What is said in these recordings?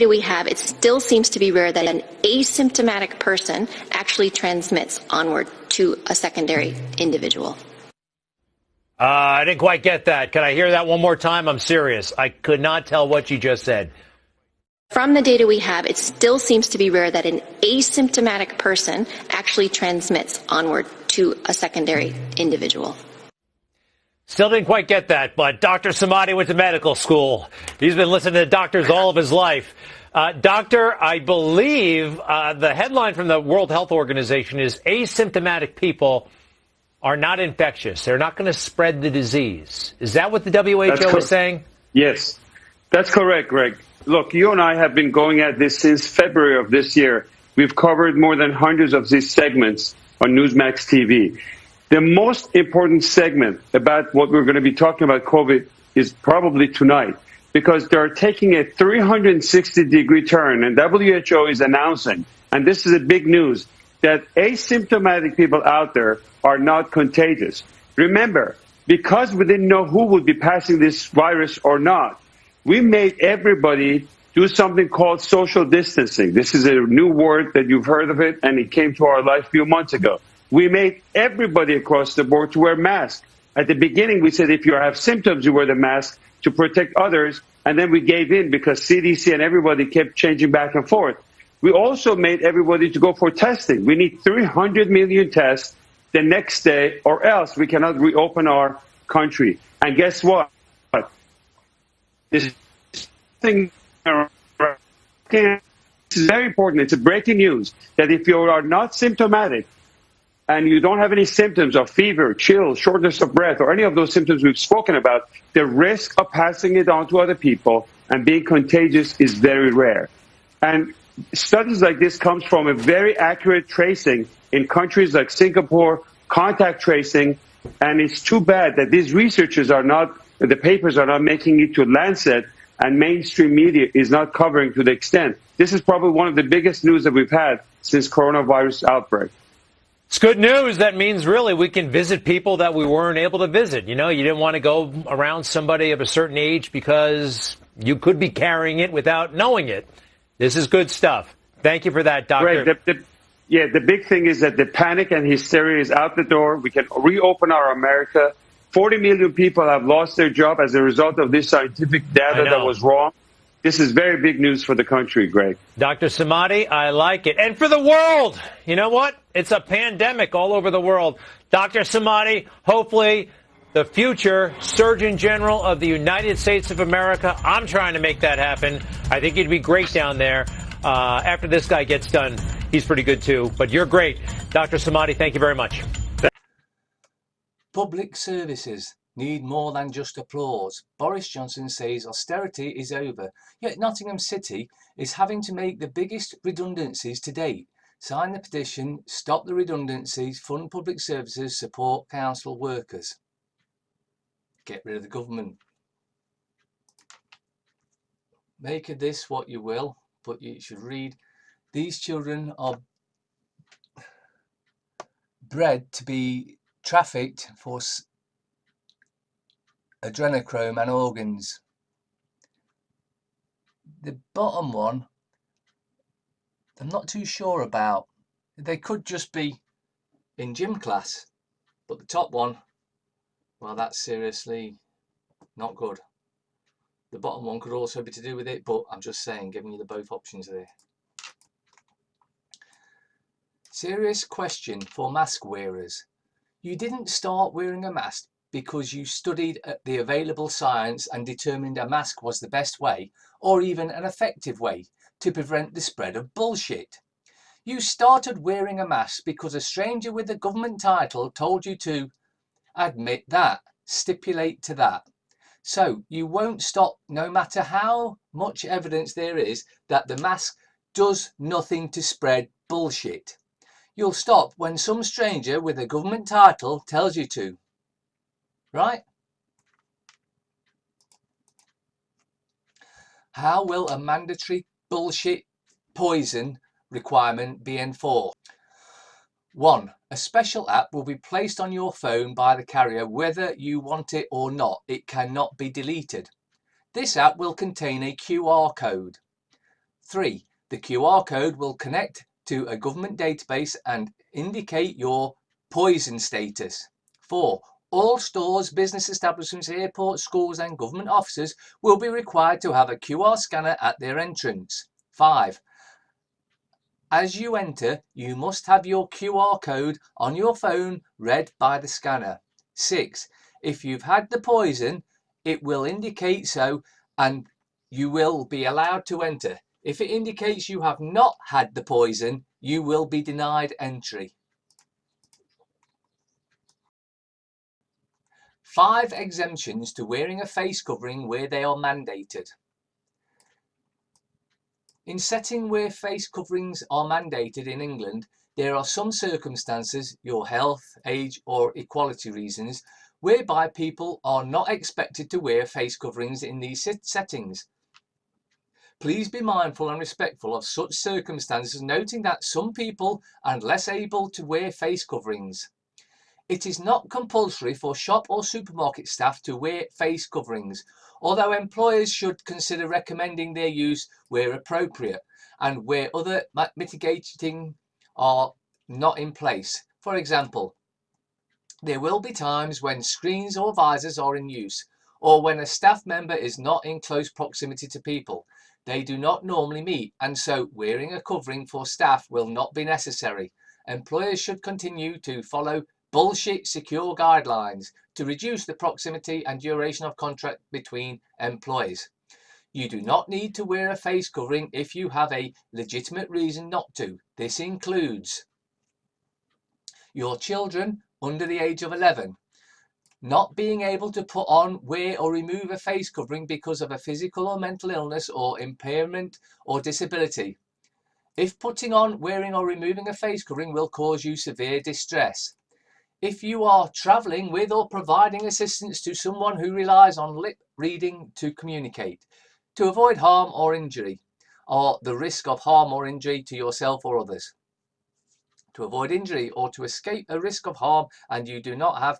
data we have, it still seems to be rare that an asymptomatic person actually transmits onward to a secondary individual. I didn't quite get that. Can I hear that one more time? I'm serious. I could not tell what you just said. From the data we have, it still seems to be rare that an asymptomatic person actually transmits onward to a secondary individual. Still didn't quite get that, but Dr. Samadi went to medical school. He's been listening to doctors all of his life. Doctor, I believe the headline from the World Health Organization is asymptomatic people are not infectious. They're not going to spread the disease. Is that what the WHO is saying? Yes, that's correct, Greg. Look, you and I have been going at this since February of this year. We've covered more than hundreds of these segments on Newsmax TV. The most important segment about what we're going to be talking about COVID is probably tonight, because they're taking a 360-degree turn, and WHO is announcing, and this is a big news, that asymptomatic people out there are not contagious. Remember, because we didn't know who would be passing this virus or not, we made everybody do something called social distancing. This is a new word that you've heard of it, and it came to our life a few months ago. We made everybody across the board to wear masks. At the beginning, we said if you have symptoms, you wear the mask to protect others, and then we gave in because CDC and everybody kept changing back and forth. We also made everybody to go for testing. We need 300 million tests the next day, or else we cannot reopen our country. And guess what? This thing this is very important. It's a breaking news that if you are not symptomatic and you don't have any symptoms of fever, chills, shortness of breath, or any of those symptoms we've spoken about, the risk of passing it on to other people and being contagious is very rare. And studies like this comes from a very accurate tracing in countries like Singapore, contact tracing, and it's too bad that these researchers are not, the papers are not making it to Lancet, and mainstream media is not covering to the extent. This is probably one of the biggest news that we've had since coronavirus outbreak. It's good news. That means really we can visit people that we weren't able to visit. You know, you didn't want to go around somebody of a certain age because you could be carrying it without knowing it. This is good stuff. Thank you for that, Doctor. Right. The big thing is that the panic and hysteria is out the door. We can reopen our America. 40 million people have lost their job as a result of this scientific data that was wrong. This is very big news for the country, Greg. Dr. Samadi, I like it. And for the world, you know what? It's a pandemic all over the world. Dr. Samadi, hopefully the future Surgeon General of the United States of America. I'm trying to make that happen. I think you'd be great down there. After this guy gets done, he's pretty good too. But you're great. Dr. Samadi, thank you very much. Public services need more than just applause. Boris Johnson says austerity is over, yet Nottingham City is having to make the biggest redundancies to date. Sign the petition, stop the redundancies, fund public services, support council workers. Get rid of the government. Make of this what you will, but you should read. These children are bred to be trafficked for adrenochrome and organs. The bottom one, I'm not too sure about. They could just be in gym class, but the top one, well, that's seriously not good. The bottom one could also be to do with it, but I'm just saying, giving you the both options there. Serious question for mask wearers. You didn't start wearing a mask because you studied the available science and determined a mask was the best way, or even an effective way, to prevent the spread of bullshit. You started wearing a mask because a stranger with a government title told you to admit that, stipulate to that. So you won't stop no matter how much evidence there is that the mask does nothing to spread bullshit. You'll stop when some stranger with a government title tells you to. Right? How will a mandatory bullshit poison requirement be enforced? 1. A special app will be placed on your phone by the carrier whether you want it or not. It cannot be deleted. This app will contain a QR code. 3. The QR code will connect to a government database and indicate your poison status. 4. All stores, business establishments, airports, schools and government offices will be required to have a QR scanner at their entrance. 5. As you enter, you must have your QR code on your phone read by the scanner. 6. If you've had the poison, it will indicate so and you will be allowed to enter. If it indicates you have not had the poison, you will be denied entry. 5 exemptions to wearing a face covering where they are mandated. In setting where face coverings are mandated in England, there are some circumstances, your health, age or equality reasons, whereby people are not expected to wear face coverings in these settings. Please be mindful and respectful of such circumstances, noting that some people are less able to wear face coverings. It is not compulsory for shop or supermarket staff to wear face coverings, although employers should consider recommending their use where appropriate and where other mitigating are not in place. For example, there will be times when screens or visors are in use, or when a staff member is not in close proximity to people they do not normally meet, and so wearing a covering for staff will not be necessary. Employers should continue to follow bullshit secure guidelines to reduce the proximity and duration of contract between employees. You do not need to wear a face covering if you have a legitimate reason not to. This includes your children under the age of 11, not being able to put on, wear or remove a face covering because of a physical or mental illness or impairment or disability. If putting on, wearing or removing a face covering will cause you severe distress. If you are travelling with or providing assistance to someone who relies on lip reading to communicate, to avoid harm or injury, or the risk of harm or injury to yourself or others. To avoid injury or to escape a risk of harm and you do not have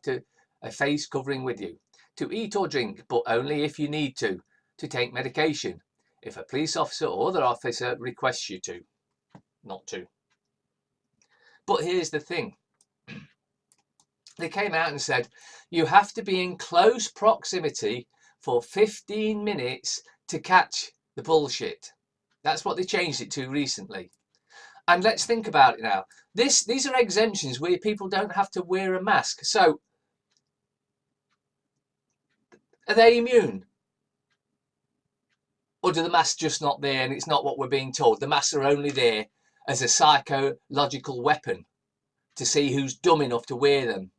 a face covering with you. To eat or drink, but only if you need to. To take medication, if a police officer or other officer requests you to. Not to. But here's the thing. They came out and said, you have to be in close proximity for 15 minutes to catch the bullshit. That's what they changed it to recently. And let's think about it now. These are exemptions where people don't have to wear a mask. So, are they immune? Or do the masks just not there and it's not what we're being told? The masks are only there as a psychological weapon to see who's dumb enough to wear them.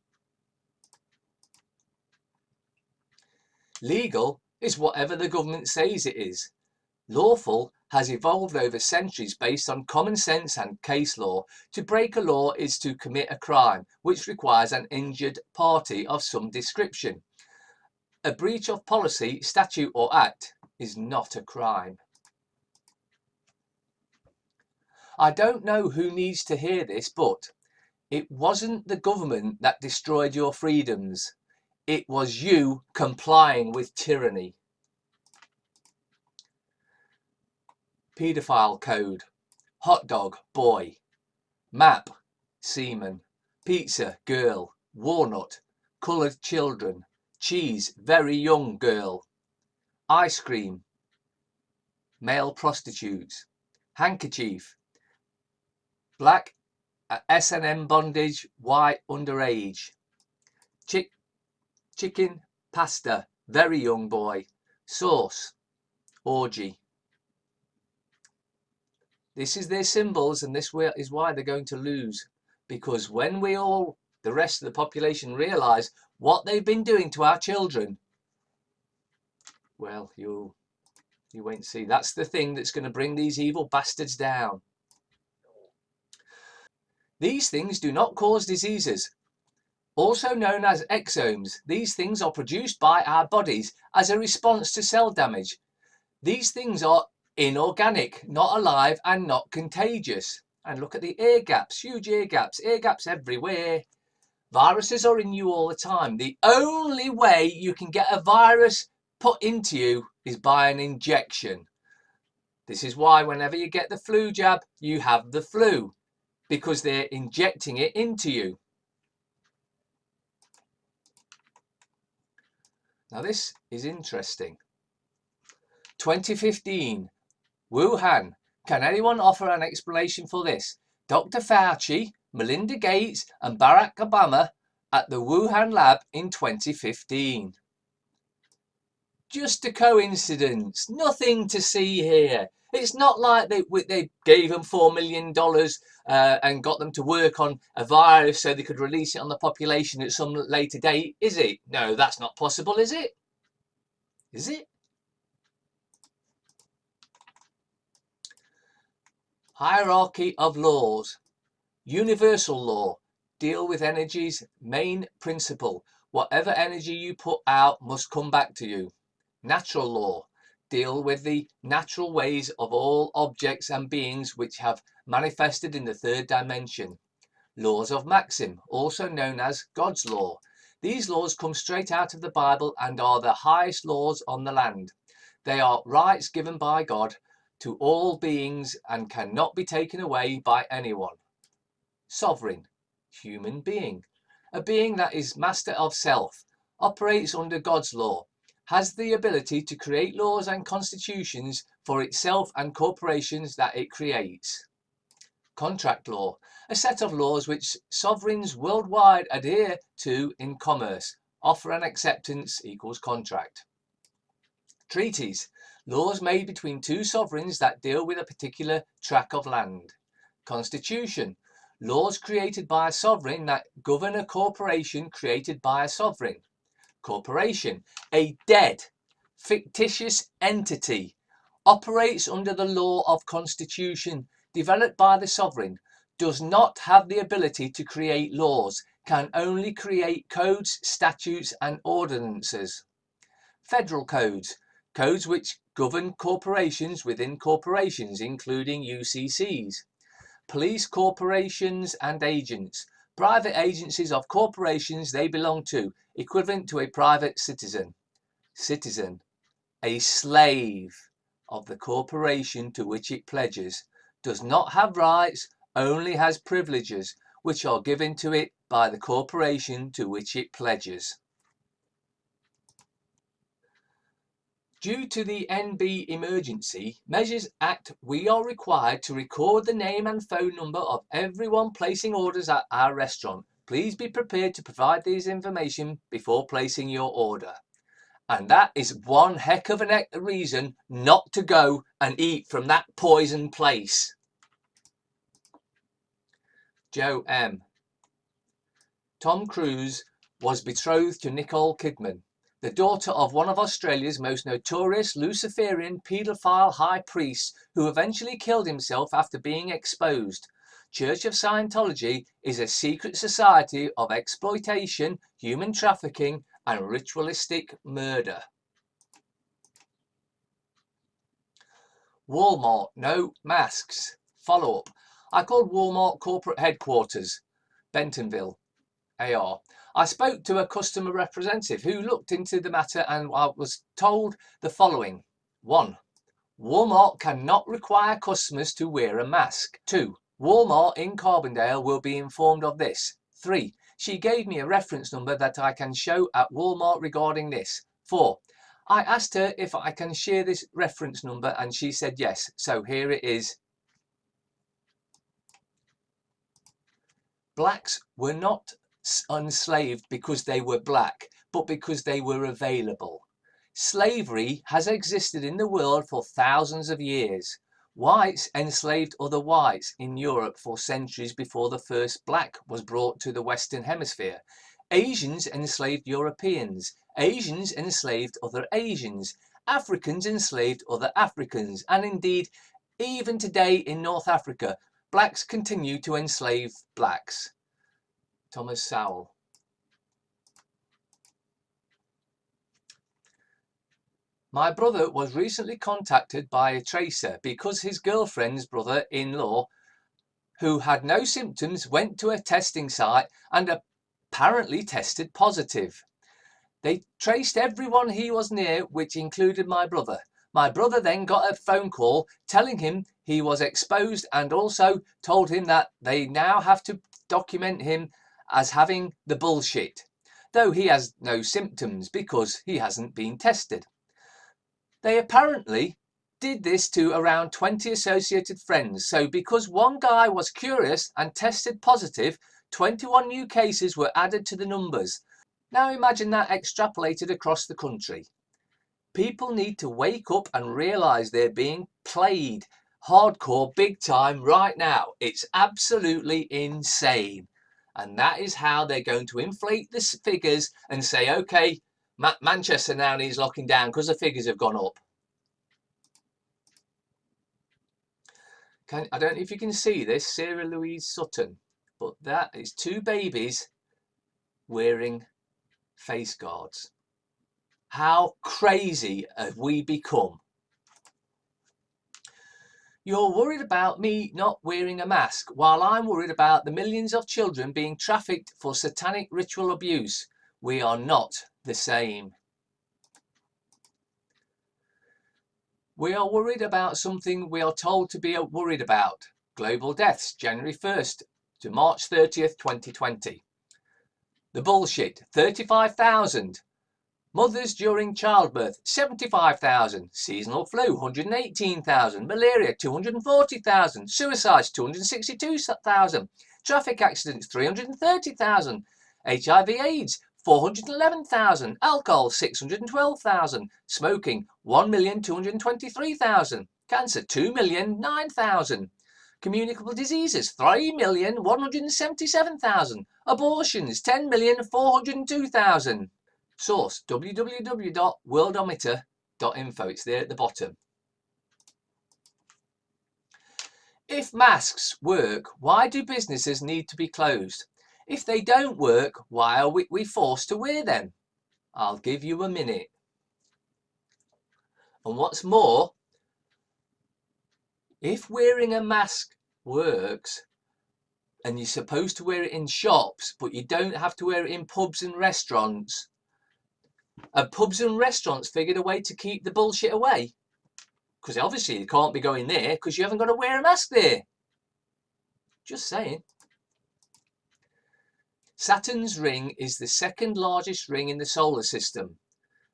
Legal is whatever the government says it is. Lawful has evolved over centuries based on common sense and case law. To break a law is to commit a crime, which requires an injured party of some description. A breach of policy, statute or act is not a crime. I don't know who needs to hear this, but it wasn't the government that destroyed your freedoms. It was you complying with tyranny. Pedophile code. Hot dog, boy. Map, semen. Pizza, girl. Walnut, coloured children. Cheese, very young girl. Ice cream, male prostitutes. Handkerchief, black, S&M bondage, white underage. Chicken, pasta, very young boy. Sauce, orgy. This is their symbols, and this is why they're going to lose. Because when the rest of the population realise what they've been doing to our children, well, you wait and see. That's the thing that's going to bring these evil bastards down. These things do not cause diseases, also known as exomes. These things are produced by our bodies as a response to cell damage. These things are inorganic, not alive and not contagious. And look at the air gaps, huge air gaps everywhere. Viruses are in you all the time. The only way you can get a virus put into you is by an injection. This is why whenever you get the flu jab, you have the flu, because they're injecting it into you. Now this is interesting. 2015, Wuhan. Can anyone offer an explanation for this? Dr. Fauci, Melinda Gates and Barack Obama at the Wuhan lab in 2015. Just a coincidence, nothing to see here. It's not like they gave them $4 million and got them to work on a virus so they could release it on the population at some later date, is it? No, that's not possible, is it? Is it? Hierarchy of laws. Universal law. Deal with energy's main principle. Whatever energy you put out must come back to you. Natural law. Deal with the natural ways of all objects and beings which have manifested in the third dimension. Laws of maxim, also known as God's law. These laws come straight out of the Bible and are the highest laws on the land. They are rights given by God to all beings and cannot be taken away by anyone. Sovereign, human being. A being that is master of self, operates under God's law, has the ability to create laws and constitutions for itself and corporations that it creates. Contract law, a set of laws which sovereigns worldwide adhere to in commerce. Offer and acceptance equals contract. Treaties, laws made between two sovereigns that deal with a particular tract of land. Constitution, laws created by a sovereign that govern a corporation created by a sovereign. Corporation, a dead, fictitious entity, operates under the law of constitution developed by the sovereign, does not have the ability to create laws, can only create codes, statutes and ordinances. Federal codes, codes which govern corporations within corporations, including UCCs. Police, corporations and agents. Private agencies of corporations they belong to, equivalent to a private citizen. Citizen, a slave of the corporation to which it pledges, does not have rights, only has privileges, which are given to it by the corporation to which it pledges. Due to the NB Emergency Measures Act, we are required to record the name and phone number of everyone placing orders at our restaurant. Please be prepared to provide these information before placing your order. And that is one heck of a reason not to go and eat from that poison place. Joe M. Tom Cruise was betrothed to Nicole Kidman, the daughter of one of Australia's most notorious Luciferian paedophile high priests who eventually killed himself after being exposed. Church of Scientology is a secret society of exploitation, human trafficking and ritualistic murder. Walmart, no masks. Follow-up. I called Walmart corporate headquarters, Bentonville, AR. I spoke to a customer representative who looked into the matter and I was told the following. 1. Walmart cannot require customers to wear a mask. 2. Walmart in Carbondale will be informed of this. 3. She gave me a reference number that I can show at Walmart regarding this. 4. I asked her if I can share this reference number and she said yes. So here it is. Blacks were not enslaved because they were black, but because they were available. Slavery has existed in the world for thousands of years. Whites enslaved other whites in Europe for centuries before the first black was brought to the Western Hemisphere. Asians enslaved Europeans. Asians enslaved other Asians. Africans enslaved other Africans. And indeed, even today in North Africa, blacks continue to enslave blacks. Thomas Sowell. My brother was recently contacted by a tracer because his girlfriend's brother-in-law, who had no symptoms, went to a testing site and apparently tested positive. They traced everyone he was near, which included my brother. My brother then got a phone call telling him he was exposed and also told him that they now have to document him as having the bullshit, though he has no symptoms because he hasn't been tested. They apparently did this to around 20 associated friends. So because one guy was curious and tested positive, 21 new cases were added to the numbers. Now imagine that extrapolated across the country. People need to wake up and realise they're being played hardcore big time right now. It's absolutely insane. And that is how they're going to inflate the figures and say, okay, Manchester now needs locking down because the figures have gone up. I don't know if you can see this, Sarah Louise Sutton, but that is two babies wearing face guards. How crazy have we become? You're worried about me not wearing a mask, while I'm worried about the millions of children being trafficked for satanic ritual abuse. We are not the same. We are worried about something we are told to be worried about. Global deaths, January 1st to March 30th, 2020. The bullshit, 35,000. Mothers during childbirth, 75,000. Seasonal flu, 118,000. Malaria, 240,000. Suicides, 262,000. Traffic accidents, 330,000. HIV/AIDS, 411,000. Alcohol, 612,000. Smoking, 1,223,000. Cancer, 2,009,000. Communicable diseases, 3,177,000. Abortions, 10,402,000. Source, www.worldometer.info. It's there at the bottom. If masks work, why do businesses need to be closed? If they don't work, why are we forced to wear them? I'll give you a minute. And what's more, if wearing a mask works, and you're supposed to wear it in shops, but you don't have to wear it in pubs and restaurants, and pubs and restaurants figured a way to keep the bullshit away, because obviously you can't be going there because you haven't got to wear a mask there. Just saying. Saturn's ring is the second largest ring in the solar system.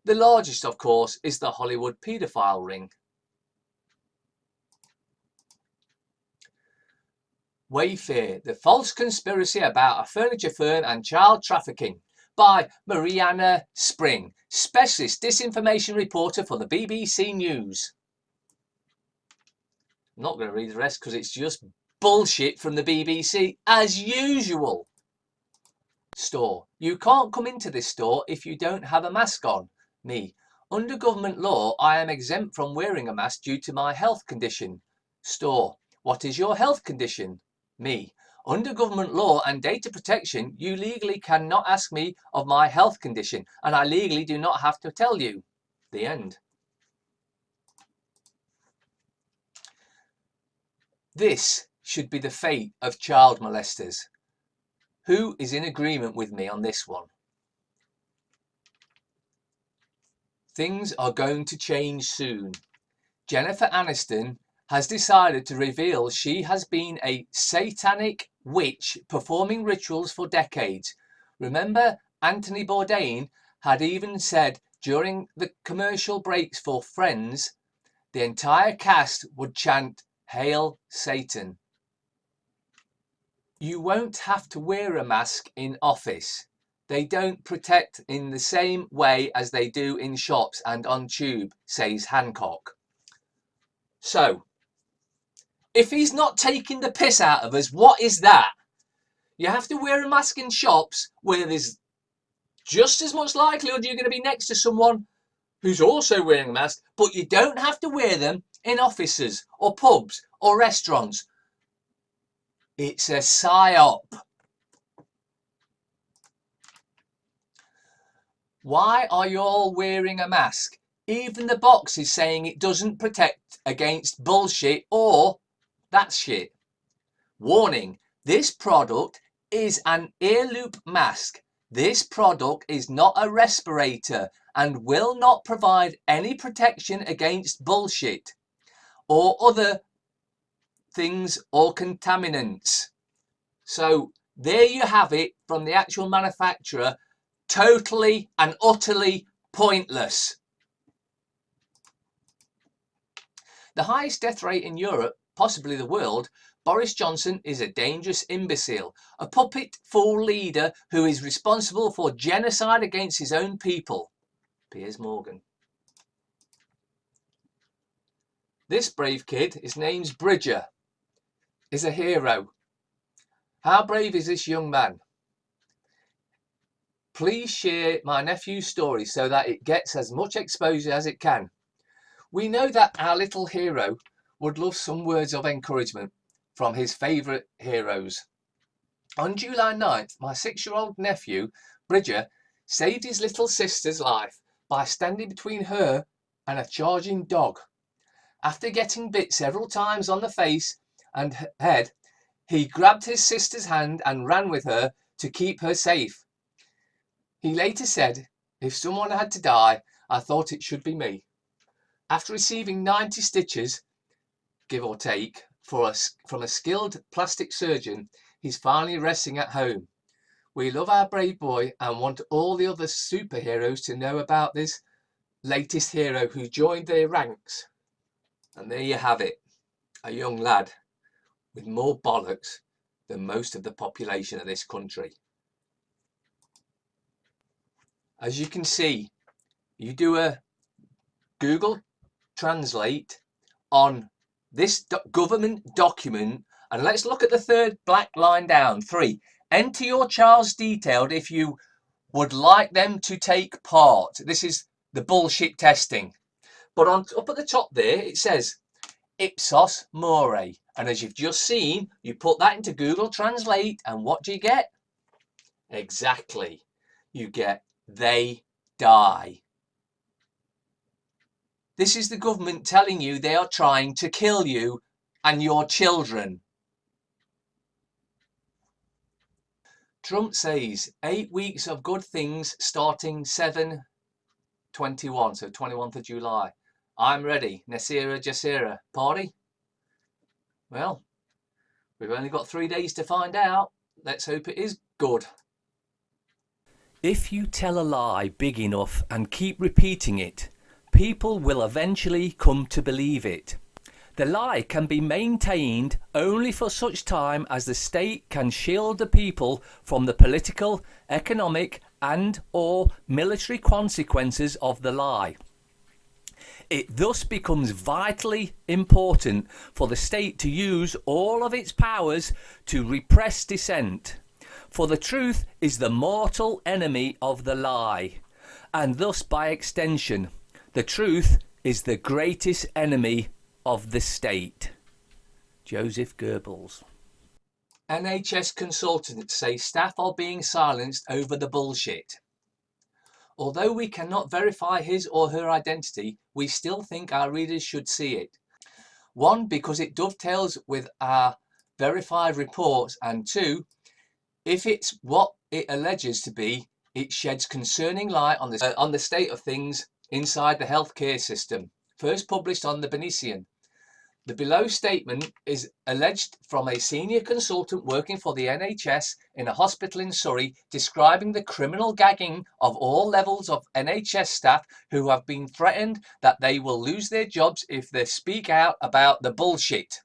The largest, of course, is the Hollywood Pedophile ring. Wayfair, the false conspiracy about a furniture firm and child trafficking, by Mariana Spring, specialist disinformation reporter for the BBC News. I'm not going to read the rest because it's just bullshit from the BBC, as usual. Store. You can't come into this store if you don't have a mask on. Me. Under government law, I am exempt from wearing a mask due to my health condition. Store. What is your health condition? Me. Under government law and data protection, you legally cannot ask me of my health condition, and I legally do not have to tell you. The end. This should be the fate of child molesters. Who is in agreement with me on this one? Things are going to change soon. Jennifer Aniston has decided to reveal she has been a satanic witch performing rituals for decades. Remember, Anthony Bourdain had even said during the commercial breaks for Friends, the entire cast would chant, "Hail Satan." You won't have to wear a mask in office. They don't protect in the same way as they do in shops and on tube, says Hancock. So, if he's not taking the piss out of us, what is that? You have to wear a mask in shops where there's just as much likelihood you're going to be next to someone who's also wearing a mask, but you don't have to wear them in offices or pubs or restaurants. It's a psyop. Why are you all wearing a mask? Even the box is saying it doesn't protect against bullshit or that shit. Warning, this product is an ear loop mask. This product is not a respirator and will not provide any protection against bullshit or other things or contaminants. So there you have it from the actual manufacturer, totally and utterly pointless. The highest death rate in Europe, possibly the world, Boris Johnson is a dangerous imbecile, a puppet fool leader who is responsible for genocide against his own people. Piers Morgan. This brave kid, his name's Bridger, is a hero. How brave is this young man? Please share my nephew's story so that it gets as much exposure as it can. We know that our little hero would love some words of encouragement from his favourite heroes. On July 9th, my 6-year-old nephew, Bridger, saved his little sister's life by standing between her and a charging dog. After getting bit several times on the face and head, he grabbed his sister's hand and ran with her to keep her safe. He later said, "If someone had to die, I thought it should be me." After receiving 90 stitches, give or take, from a skilled plastic surgeon, he's finally resting at home. We love our brave boy and want all the other superheroes to know about this latest hero who joined their ranks. And there you have it, a young lad with more bollocks than most of the population of this country. As you can see, you do a Google Translate on this government document, and let's look at the third black line down. 3. Enter your child's details if you would like them to take part. This is the bullshit testing. But up at the top there, it says Ipsos More. And as you've just seen, you put that into Google Translate, and what do you get? Exactly. You get they die. This is the government telling you they are trying to kill you and your children. Trump says 8 weeks of good things starting 7/21, so 21st of July. I'm ready. Nasira Jasira. Party? Well, we've only got 3 days to find out. Let's hope it is good. If you tell a lie big enough and keep repeating it, people will eventually come to believe it. The lie can be maintained only for such time as the state can shield the people from the political, economic and/or military consequences of the lie. It thus becomes vitally important for the state to use all of its powers to repress dissent. For the truth is the mortal enemy of the lie, and thus by extension, the truth is the greatest enemy of the state. Joseph Goebbels. NHS consultants say staff are being silenced over the bullshit. Although we cannot verify his or her identity, we still think our readers should see it. 1, because it dovetails with our verified reports, and 2, if it's what it alleges to be, it sheds concerning light on the state of things inside the healthcare system. First published on the Beniциan. The below statement is alleged from a senior consultant working for the NHS in a hospital in Surrey, describing the criminal gagging of all levels of NHS staff who have been threatened that they will lose their jobs if they speak out about the bullshit.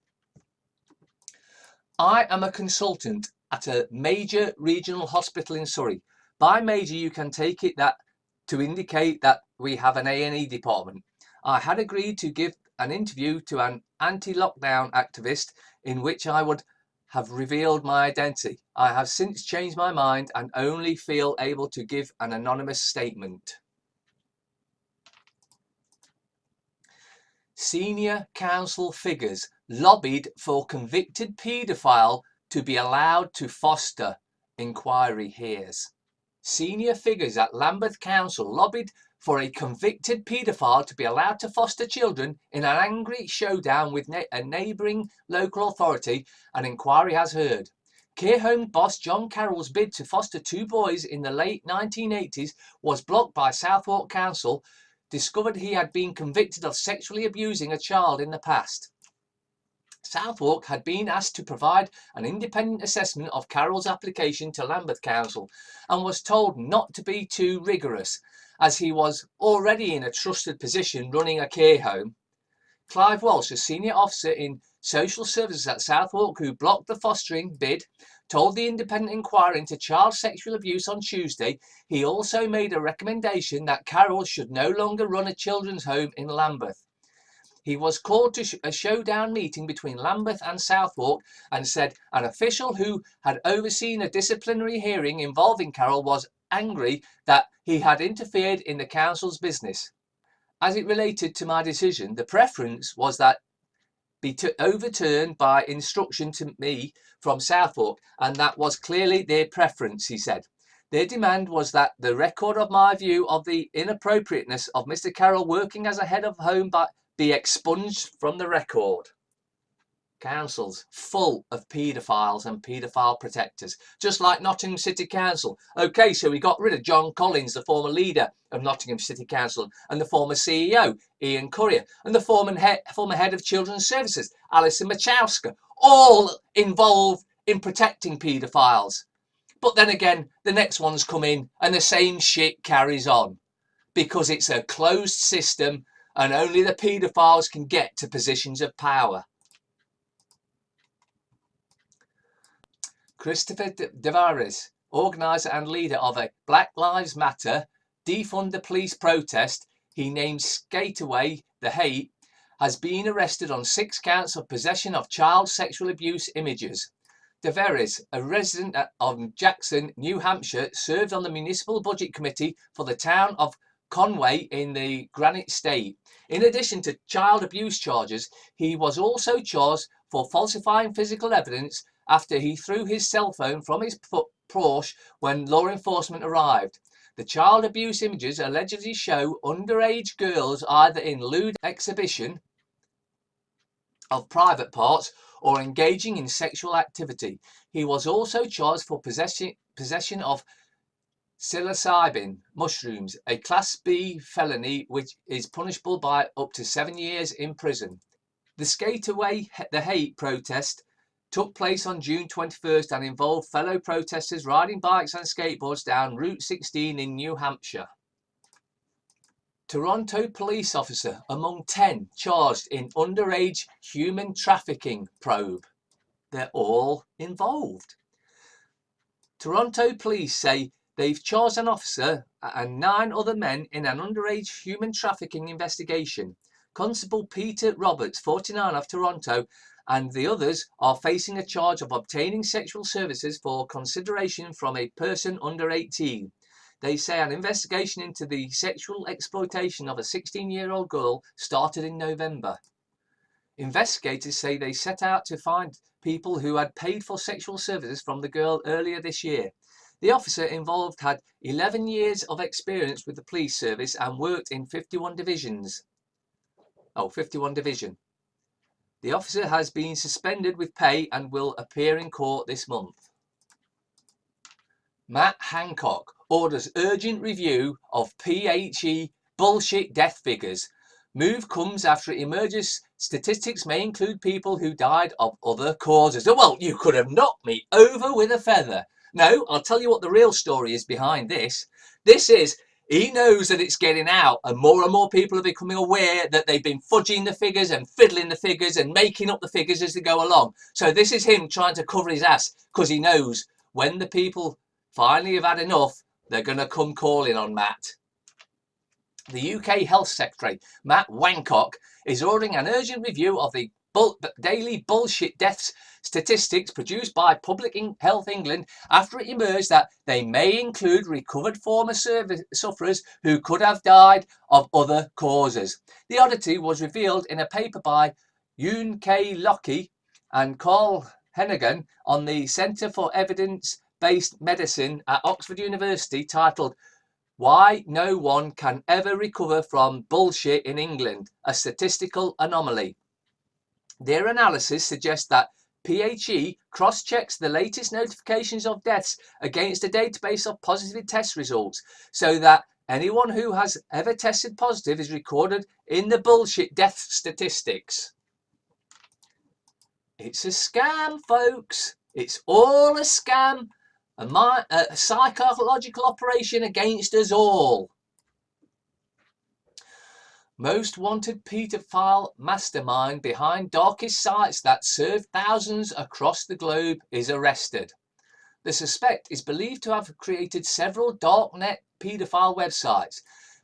I am a consultant at a major regional hospital in Surrey. By major, you can take it that to indicate that we have an A&E department. I had agreed to give an interview to an anti-lockdown activist in which I would have revealed my identity. I have since changed my mind and only feel able to give an anonymous statement. Senior council figures lobbied for convicted paedophile to be allowed to foster, inquiry hears. Senior figures at Lambeth Council lobbied for a convicted paedophile to be allowed to foster children in an angry showdown with a neighbouring local authority, an inquiry has heard. Care home boss John Carroll's bid to foster 2 boys in the late 1980s was blocked by Southwark Council, discovered he had been convicted of sexually abusing a child in the past. Southwark had been asked to provide an independent assessment of Carroll's application to Lambeth Council and was told not to be too rigorous, as he was already in a trusted position running a care home. Clive Walsh, a senior officer in social services at Southwark who blocked the fostering bid, told the independent inquiry into child sexual abuse on Tuesday he also made a recommendation that Carroll should no longer run a children's home in Lambeth. He was called to a showdown meeting between Lambeth and Southwark and said an official who had overseen a disciplinary hearing involving Carroll was angry that he had interfered in the council's business. As it related to my decision, the preference was that be overturned by instruction to me from Southwark, and that was clearly their preference, he said. Their demand was that the record of my view of the inappropriateness of Mr. Carroll working as a head of home be expunged from the record. Councils full of paedophiles and paedophile protectors, just like Nottingham City Council. Okay, so we got rid of John Collins, the former leader of Nottingham City Council, and the former CEO, Ian Currier, and the former head of Children's Services, Alison Machowska, all involved in protecting paedophiles. But then again, the next ones come in and the same shit carries on, because it's a closed system and only the paedophiles can get to positions of power. Christopher DEVRIES, organiser and leader of a Black Lives Matter Defund the Police protest he named Skateaway the Hate, has been arrested on 6 counts of possession of child sexual abuse images. DEVRIES, a resident of Jackson, New Hampshire, served on the Municipal Budget Committee for the town of Conway in the Granite State. In addition to child abuse charges, he was also charged for falsifying physical evidence after he threw his cell phone from his Porsche when law enforcement arrived. The child abuse images allegedly show underage girls either in lewd exhibition of private parts or engaging in sexual activity. He was also charged for possession of psilocybin mushrooms, a Class B felony which is punishable by up to 7 years in prison. The Skateaway the Hate protest took place on June 21st and involved fellow protesters riding bikes and skateboards down Route 16 in New Hampshire. Toronto police officer among 10 charged in underage human trafficking probe. They're all involved. Toronto police say they've charged an officer and 9 other men in an underage human trafficking investigation. Constable Peter Roberts, 49, of Toronto, and the others are facing a charge of obtaining sexual services for consideration from a person under 18. They say an investigation into the sexual exploitation of a 16-year-old girl started in November. Investigators say they set out to find people who had paid for sexual services from the girl earlier this year. The officer involved had 11 years of experience with the police service and worked in 51 division. The officer has been suspended with pay and will appear in court this month. Matt Hancock orders urgent review of PHE bullshit death figures. Move comes after it emerges statistics may include people who died of other causes. Well, you could have knocked me over with a feather. No, I'll tell you what the real story is behind this. He knows that it's getting out and more people are becoming aware that they've been fudging the figures and fiddling the figures and making up the figures as they go along. So this is him trying to cover his ass because he knows when the people finally have had enough, they're going to come calling on Matt. The UK Health Secretary, Matt Hancock, is ordering an urgent review of the daily bullshit deaths statistics produced by Public Health England after it emerged that they may include recovered former sufferers who could have died of other causes. The oddity was revealed in a paper by Yoon K. Lockie and Carl Hennigan on the Centre for Evidence-Based Medicine at Oxford University, titled "Why No One Can Ever Recover from Bullshit in England, a Statistical Anomaly." Their analysis suggests that PHE cross-checks the latest notifications of deaths against a database of positive test results so that anyone who has ever tested positive is recorded in the bullshit death statistics. It's a scam, folks. It's all a scam. A psychological operation against us all. Most wanted paedophile mastermind behind darkest sites that serve thousands across the globe is arrested. The suspect is believed to have created several darknet paedophile websites.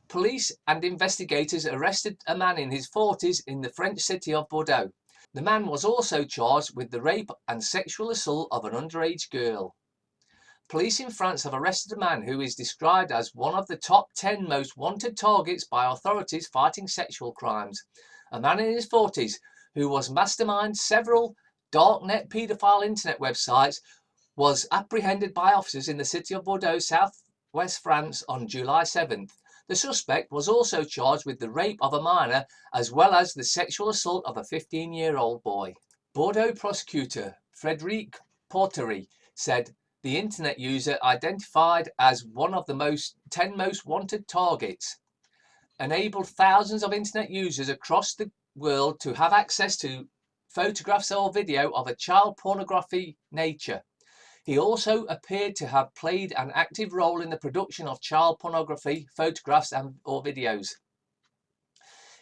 Police and investigators arrested a man in his 40s in the French city of Bordeaux. The man was also charged with the rape and sexual assault of an underage girl. Police in France have arrested a man who is described as one of the top 10 most wanted targets by authorities fighting sexual crimes. A man in his 40s who was mastermind several darknet paedophile internet websites was apprehended by officers in the city of Bordeaux, southwest France on July 7th. The suspect was also charged with the rape of a minor as well as the sexual assault of a 15-year-old boy. Bordeaux prosecutor Frédéric Portery said the internet user identified as one of the 10 most wanted targets enabled thousands of internet users across the world to have access to photographs or video of a child pornography nature. He also appeared to have played an active role in the production of child pornography photographs or videos.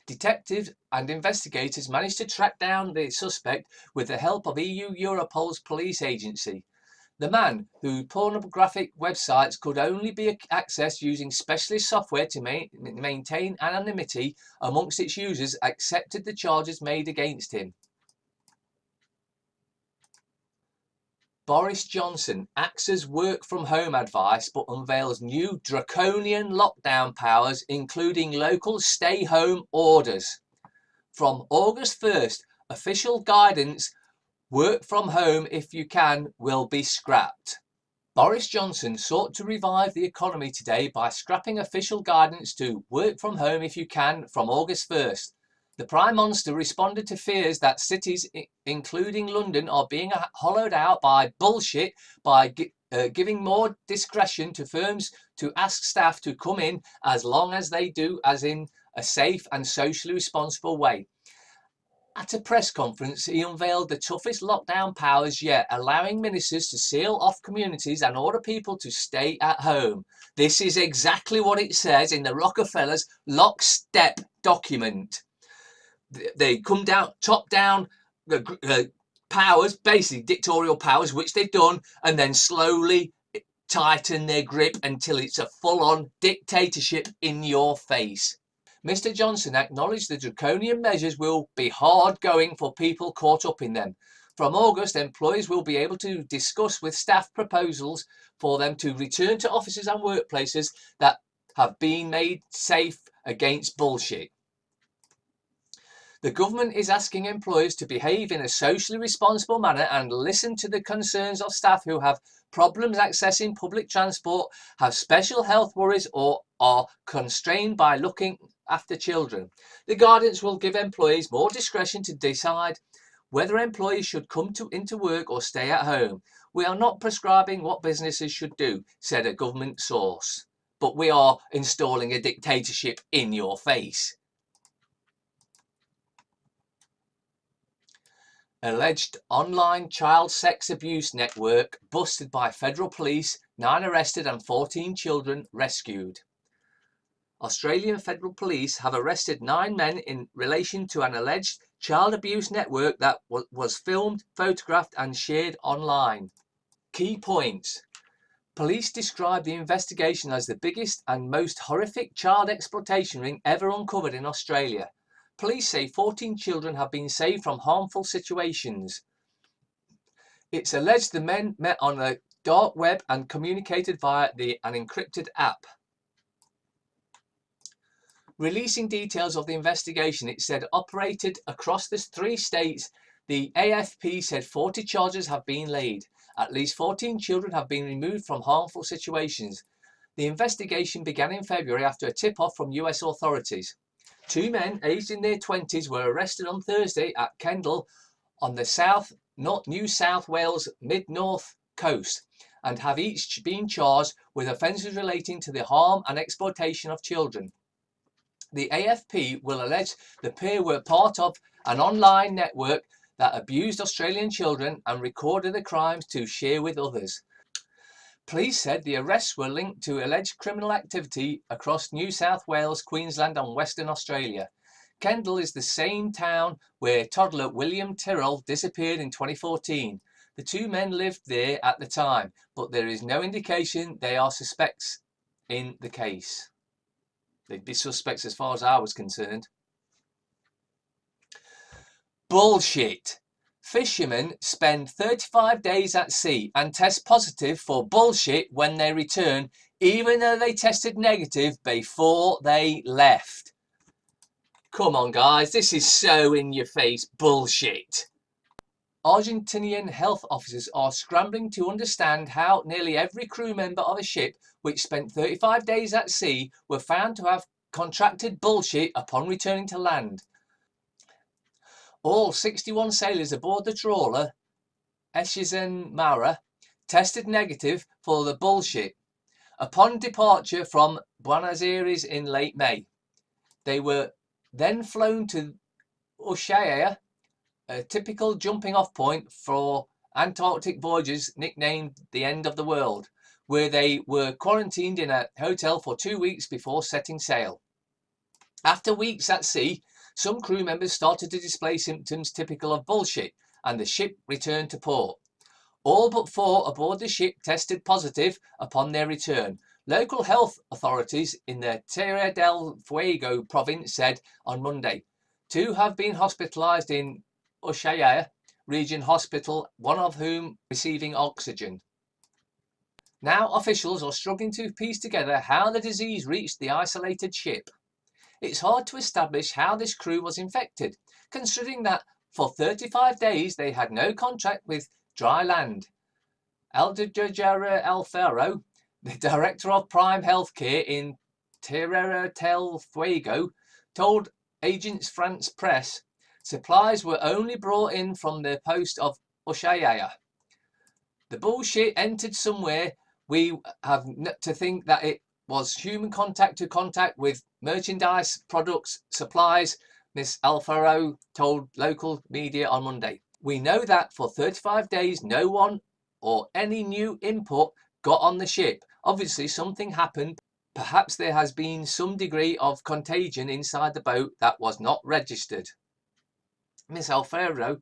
Detectives and investigators managed to track down the suspect with the help of EU Europol's police agency. The man, whose pornographic websites could only be accessed using specialist software to maintain anonymity amongst its users, accepted the charges made against him. Boris Johnson axes as work-from-home advice but unveils new draconian lockdown powers, including local stay-home orders. From August 1st, official guidance work from home if you can will be scrapped. Boris Johnson sought to revive the economy today by scrapping official guidance to work from home if you can from August 1st. The Prime Minister responded to fears that cities, including London, are being hollowed out by bullshit by giving more discretion to firms to ask staff to come in as long as they do as in a safe and socially responsible way. At a press conference, he unveiled the toughest lockdown powers yet, allowing ministers to seal off communities and order people to stay at home. This is exactly what it says in the Rockefellers' lockstep document. They come down, top down powers, basically dictatorial powers, which they've done, and then slowly tighten their grip until it's a full-on dictatorship in your face. Mr. Johnson acknowledged the draconian measures will be hard going for people caught up in them. From August, employees will be able to discuss with staff proposals for them to return to offices and workplaces that have been made safe against bullshit. The government is asking employers to behave in a socially responsible manner and listen to the concerns of staff who have problems accessing public transport, have special health worries, or are constrained by looking after children. The guidance will give employees more discretion to decide whether employees should come into work or stay at home. We are not prescribing what businesses should do, said a government source, but we are installing a dictatorship in your face. Alleged online child sex abuse network busted by federal police, 9 arrested and 14 children rescued. Australian federal police have arrested 9 men in relation to an alleged child abuse network that was filmed, photographed and shared online. Key points. Police described the investigation as the biggest and most horrific child exploitation ring ever uncovered in Australia. Police say 14 children have been saved from harmful situations. It's alleged the men met on the dark web and communicated via an encrypted app. Releasing details of the investigation, it said operated across the 3 states. The AFP said 40 charges have been laid. At least 14 children have been removed from harmful situations. The investigation began in February after a tip-off from US authorities. 2 men aged in their 20s were arrested on Thursday at Kendall on the South New South Wales mid-north coast and have each been charged with offences relating to the harm and exploitation of children. The AFP will allege the pair were part of an online network that abused Australian children and recorded the crimes to share with others. Police said the arrests were linked to alleged criminal activity across New South Wales, Queensland and Western Australia. Kendall is the same town where toddler William Tyrrell disappeared in 2014. The two men lived there at the time, but there is no indication they are suspects in the case. They'd be suspects as far as I was concerned. Bullshit. Fishermen spend 35 days at sea and test positive for bullshit when they return, even though they tested negative before they left. Come on, guys, this is so in your face bullshit. Argentinian health officers are scrambling to understand how nearly every crew member of a ship which spent 35 days at sea were found to have contracted bullshit upon returning to land. All 61 sailors aboard the trawler Asymptomatic tested negative for the bullshit upon departure from Buenos Aires in late May. They were then flown to Ushuaia, a typical jumping off point for Antarctic voyages nicknamed the end of the world, where they were quarantined in a hotel for 2 weeks before setting sail. After weeks at sea, some crew members started to display symptoms typical of bullshit, and the ship returned to port. All but 4 aboard the ship tested positive upon their return. Local health authorities in the Tierra del Fuego province said on Monday. 2 have been hospitalized in Ushuaia region hospital, one of whom receiving oxygen. Now officials are struggling to piece together how the disease reached the isolated ship. It's hard to establish how this crew was infected, considering that for 35 days they had no contact with dry land. Aldejar Alfaro, the director of Prime Healthcare in Tierra del Fuego, told Agence France Presse supplies were only brought in from the post of Ushuaia. The bullshit entered somewhere. We have to think that it was human contact to contact with merchandise, products, supplies, Miss Alfaro told local media on Monday. We know that for 35 days no one or any new input got on the ship. Obviously something happened. Perhaps there has been some degree of contagion inside the boat that was not registered. Miss Alfaro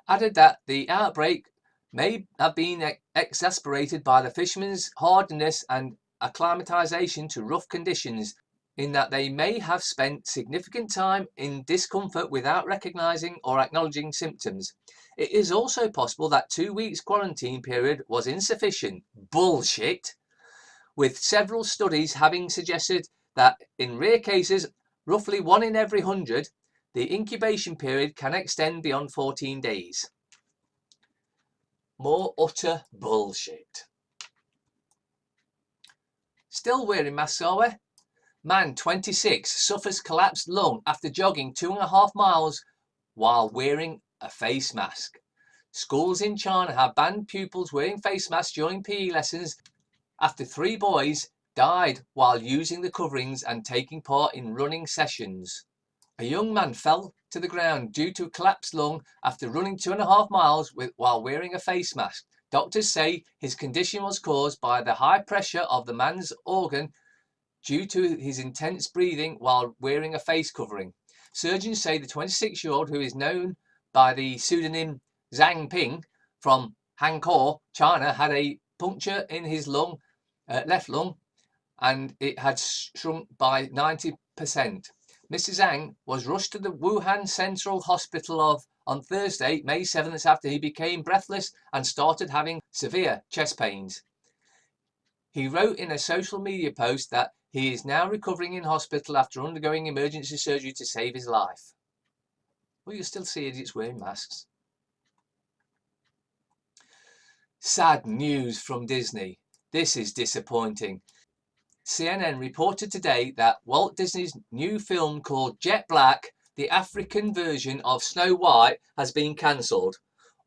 added that the outbreak may have been exacerbated by the fishermen's hardness and acclimatization to rough conditions, in that they may have spent significant time in discomfort without recognizing or acknowledging symptoms. It is also possible that 2 weeks quarantine period was insufficient. Bullshit. With several studies having suggested that in rare cases, roughly 1 in every 100, the incubation period can extend beyond 14 days. More utter bullshit. Still wearing masks, are we? Man 26 suffers collapsed lung after jogging 2.5 miles while wearing a face mask. Schools in China have banned pupils wearing face masks during PE lessons after 3 boys died while using the coverings and taking part in running sessions. A young man fell to the ground due to a collapsed lung after running 2.5 miles while wearing a face mask. Doctors say his condition was caused by the high pressure of the man's organ due to his intense breathing while wearing a face covering. Surgeons say the 26-year-old, who is known by the pseudonym Zhang Ping from Hancock, China, had a puncture in his left lung, and it had shrunk by 90%. Mr. Zhang was rushed to the Wuhan Central Hospital on Thursday, May 7th, after he became breathless and started having severe chest pains. He wrote in a social media post that he is now recovering in hospital after undergoing emergency surgery to save his life. Well, you still see idiots wearing masks. Sad news from Disney. This is disappointing. CNN reported today that Walt Disney's new film called Jet Black, the African version of Snow White, has been cancelled.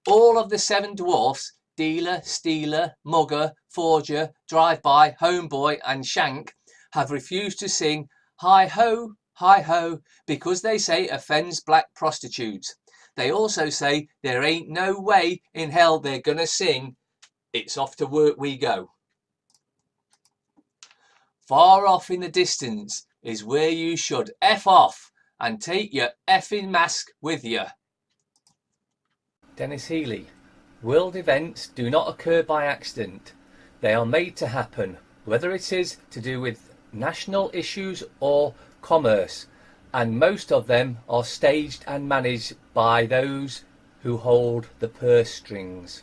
All of the seven dwarfs, dealer, stealer, mugger, forger, drive-by, homeboy and shank, have refused to sing hi ho, because they say it offends black prostitutes. They also say there ain't no way in hell they're gonna sing it's off to work we go. Far off in the distance is where you should F off and take your effing mask with you. Dennis Healy. World events do not occur by accident. They are made to happen, whether it is to do with national issues or commerce, and most of them are staged and managed by those who hold the purse strings.